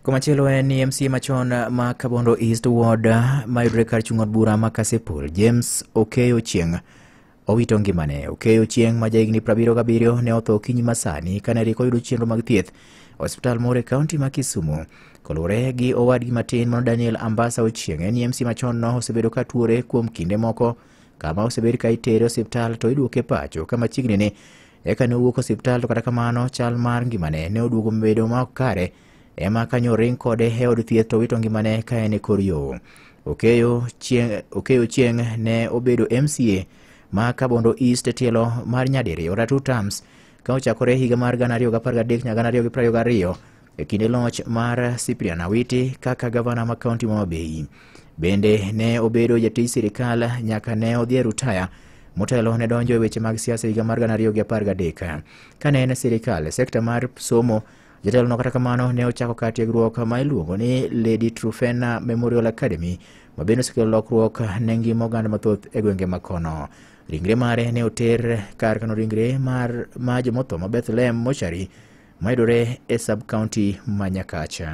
Komachielo en ni MC machon ma Kabondo East Ward mayudore kar chung od bura ma Kasipul, James Okeyo Chieng owito ngimane. Okeyo Chieng ma jahigni 77 ne otho kinyi masani kane rik oyudo chenro mag thieth osiptal moro e kaunti ma Kisumu. Kolure gi owadgi matin mon Daniel Ambassa Ochieng en MC machon no osebedo ka tuore kuom kinde moko, kama osebed ka itere osiptal to iduoke pacho kama chiegni ni eka ne owuok osiptal, to kata kamano chal mar ngimane ne oduogo bedo ma ok kare, ema kanyo ring kode e od thieth to wito ngimane ka en e kor yo. Okeyo Chieng ne obedo MCA ma Kabondo East tielo mar nyadiriyo 2 terms ka ochakore higa mar 2013 nyaka 2022 e kinde loch mar Cyprian Awiti kaka gavana ma kaunti ma Homa Bay. Bende ne obedo jatij sirikal nyaka ne odhi e rutaya. Motelo ne donjo e weche mag siasa higa mar 2013 kane en sirikal sekta mar somo. Jatelo no kata kamano ne ochako kar tiegruok ma iluongo ni Lady Trufena Memorial Academy ma bende osekelo lokruok ne ngima oganda mathoth e gwenge ma kono. Ringre mare ne oter kar kano ringre ma jomotho ma Bethlehem Mochari mayudore e sub-county ma Nyakacha.